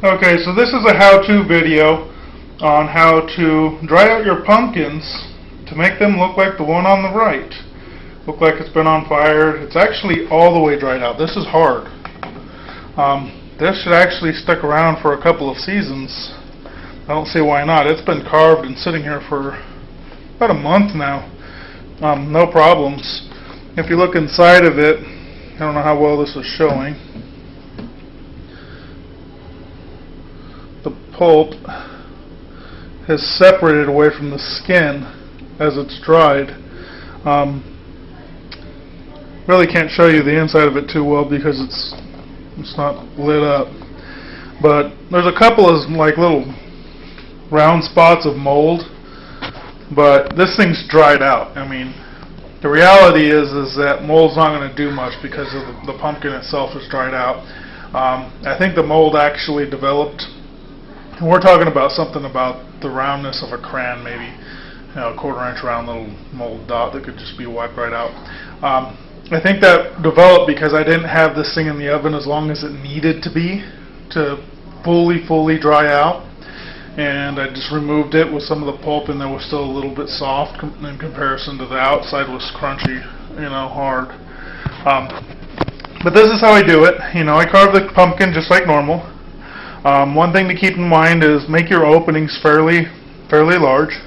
Okay, so this is a how-to video on how to dry out your pumpkins to make them look like the one on the right. Look like it's been on fire. It's actually all the way dried out. This is hard. This should actually stick around for a couple of seasons. I don't see why not. It's been carved and sitting here for about a month now. No problems. If you look inside of it, I don't know how well this is showing. The pulp has separated away from the skin as it's dried. Really can't show you the inside of it too well because it's not lit up. But there's a couple of like little round spots of mold, but this thing's dried out. I mean, the reality is that mold's not going to do much because of the pumpkin itself is dried out. I think the mold actually developed. And we're talking about something about the roundness of a crayon, maybe, a quarter-inch round little mold dot that could just be wiped right out. I think that developed because I didn't have this thing in the oven as long as it needed to be to fully dry out, and I just removed it with some of the pulp, and there was still a little bit soft in comparison to the outside was crunchy, hard. But this is how I do it. I carve the pumpkin just like normal. One thing to keep in mind is make your openings fairly large.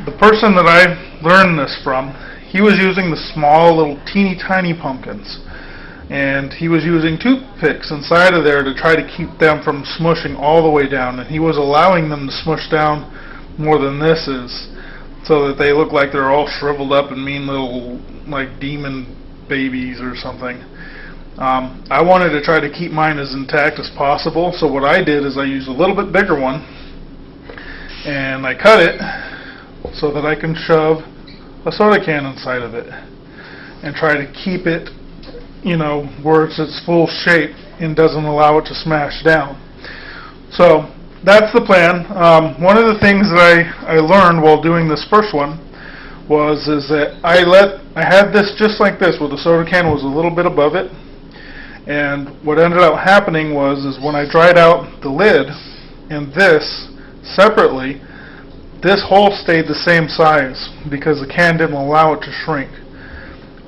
The person that I learned this from, he was using the small little teeny tiny pumpkins, and he was using toothpicks inside of there to try to keep them from smushing all the way down, and he was allowing them to smush down more than this is, so that they look like they're all shriveled up and mean little like demon babies or something. I wanted to try to keep mine as intact as possible, so what I did is I used a little bit bigger one and I cut it so that I can shove a soda can inside of it and try to keep it where it's its full shape and doesn't allow it to smash down. So that's the plan. One of the things that I learned while doing this first one is that I had this just like this, where the soda can was a little bit above it. And what ended up happening was when I dried out the lid and this separately, this hole stayed the same size because the can didn't allow it to shrink.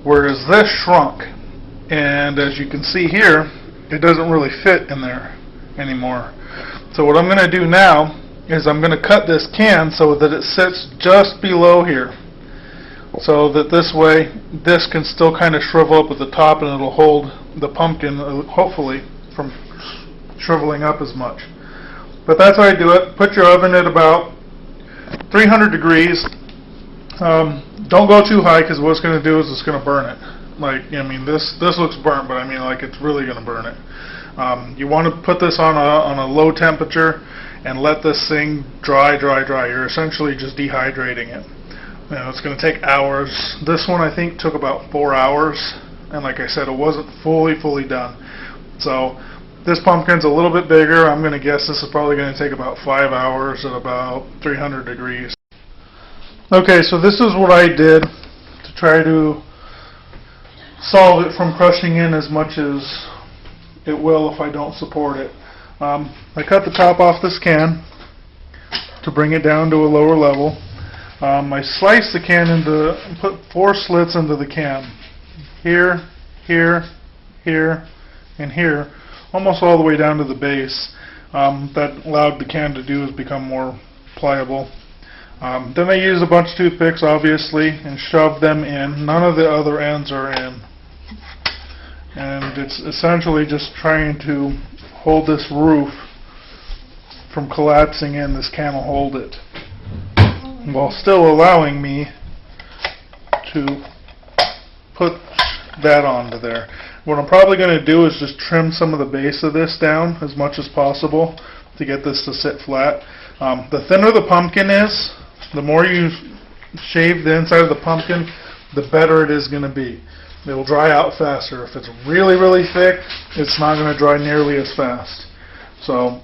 Whereas this shrunk. And as you can see here, it doesn't really fit in there anymore. So what I'm going to do now is I'm going to cut this can so that it sits just below here, so that this way this can still kind of shrivel up at the top and it'll hold the pumpkin hopefully from shriveling up as much. But that's how I do it. Put your oven at about 300 degrees. Don't go too high because what it's going to do is it's going to burn it. This looks burnt, but it's really going to burn it. You want to put this on a low temperature and let this thing dry. You're essentially just dehydrating it. It's going to take hours. This one I think took about 4 hours, and like I said, it wasn't fully done. So this pumpkin's a little bit bigger. I'm going to guess this is probably going to take about 5 hours at about 300 degrees. Okay, so this is what I did to try to solve it from crushing in as much as it will if I don't support it. I cut the top off this can to bring it down to a lower level. I sliced the can put 4 slits into the can. Here, and here, almost all the way down to the base. That allowed the can to do is become more pliable. Then I used a bunch of toothpicks, obviously, and shoved them in. None of the other ends are in. And it's essentially just trying to hold this roof from collapsing in. This can will hold it, while still allowing me to put that onto there. What I'm probably going to do is just trim some of the base of this down as much as possible to get this to sit flat. The thinner the pumpkin is, the more you shave the inside of the pumpkin, the better it is going to be. It will dry out faster. If it's really thick, it's not going to dry nearly as fast. So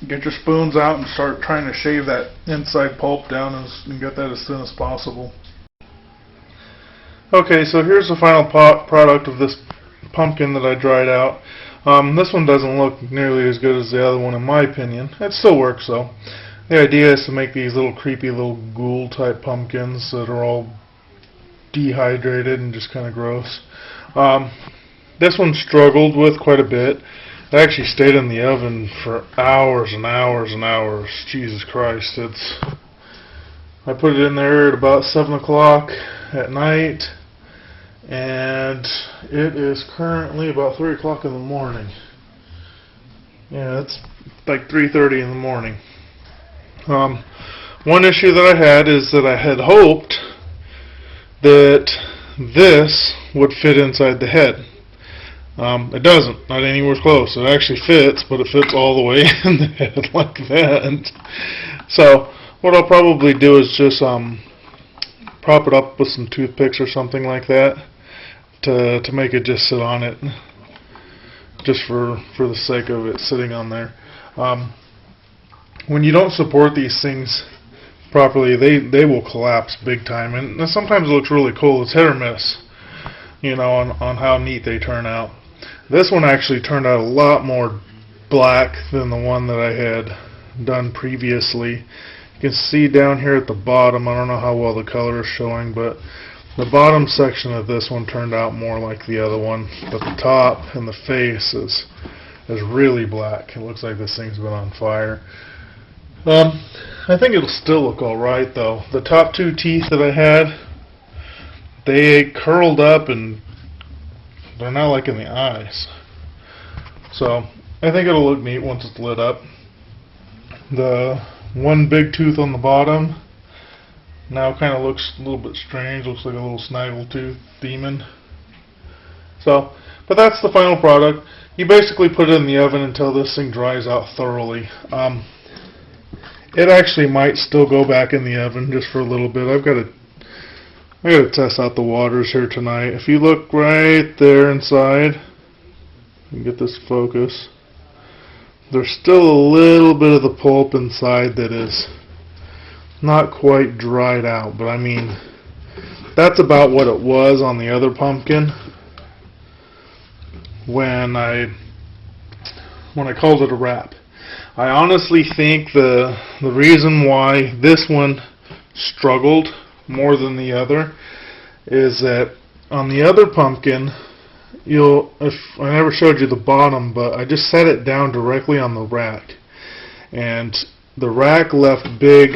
get your spoons out and start trying to shave that inside pulp down and get that as thin as possible. Okay, so here's the final product of this pumpkin that I dried out. This one doesn't look nearly as good as the other one in my opinion. It still works though. The idea is to make these little creepy little ghoul type pumpkins that are all dehydrated and just kind of gross. This one struggled with quite a bit. It actually stayed in the oven for hours and hours and hours. Jesus Christ. I put it in there at about 7 o'clock at night, and it is currently about 3 o'clock in the morning. Yeah, it's like 3:30 in the morning. One issue that I had is that I had hoped that this would fit inside the head. It doesn't, not anywhere close. It actually fits, but it fits all the way in the head like that. So what I'll probably do is just prop it up with some toothpicks or something like that to make it just sit on it, just for the sake of it sitting on there. When you don't support these things properly, they will collapse big time, and sometimes it looks really cool. It's hit or miss, you know, on how neat they turn out. This one actually turned out a lot more black than the one that I had done previously. You can see down here at the bottom, I don't know how well the color is showing, but the bottom section of this one turned out more like the other one, but the top and the face is really black. It looks like this thing's been on fire. I think it'll still look alright though. The top two teeth that I had, they curled up and they're not like in the eyes. So I think it'll look neat once it's lit up. The one big tooth on the bottom now kind of looks a little bit strange. Looks like a little snaggletooth demon. So, but that's the final product. You basically put it in the oven until this thing dries out thoroughly. It actually might still go back in the oven just for a little bit. I gotta test out the waters here tonight. If you look right there inside, you can get this focus. There's still a little bit of the pulp inside that is not quite dried out, but I mean, that's about what it was on the other pumpkin when I called it a wrap. I honestly think the reason why this one struggled more than the other is that on the other pumpkin, if I never showed you the bottom, but I just set it down directly on the rack, and the rack left big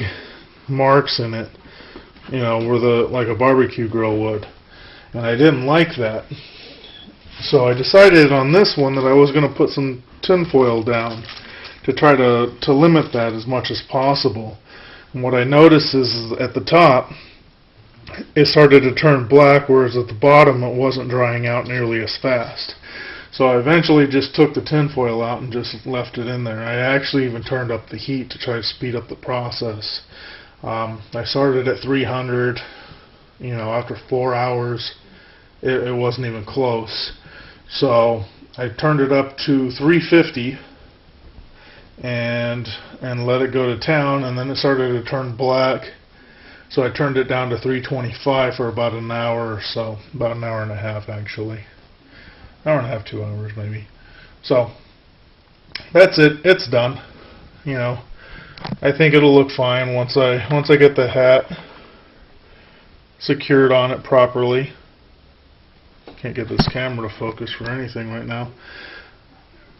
marks in it, you know, where like a barbecue grill would, and I didn't like that. So I decided on this one that I was going to put some tin foil down to try to limit that as much as possible. And what I noticed is at the top it started to turn black, whereas at the bottom it wasn't drying out nearly as fast. So I eventually just took the tin foil out and just left it in there. I actually even turned up the heat to try to speed up the process. I started at 300, you know, after 4 hours it wasn't even close. So I turned it up to 350 and let it go to town, and then it started to turn black. So I turned it down to 325 for about an hour or so, about an hour and a half actually. An hour and a half, 2 hours maybe. So that's it. It's done. You know, I think it'll look fine once I get the hat secured on it properly. Can't get this camera to focus for anything right now.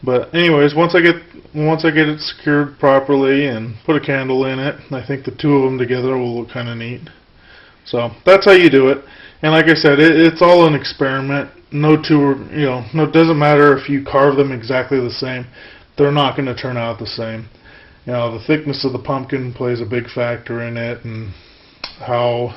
But anyways, once I get it secured properly and put a candle in it, I think the two of them together will look kind of neat. So that's how you do it. And like I said, it's all an experiment. No two, you know, no, it doesn't matter if you carve them exactly the same. They're not going to turn out the same. You know, the thickness of the pumpkin plays a big factor in it, and how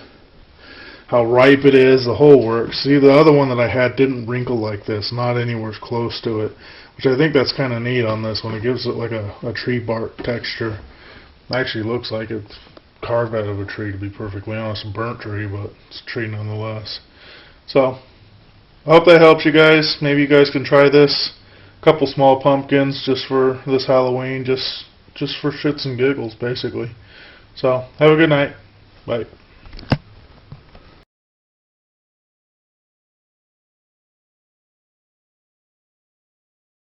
ripe it is, the whole works. See, the other one that I had didn't wrinkle like this, not anywhere close to it, which I think that's kind of neat on this one. It gives it like a tree bark texture. It actually looks like it's carved out of a tree, to be perfectly honest, a burnt tree, but it's a tree nonetheless. So I hope that helps you guys. Maybe you guys can try this. A couple small pumpkins just for this Halloween, just for shits and giggles, basically. So have a good night. Bye.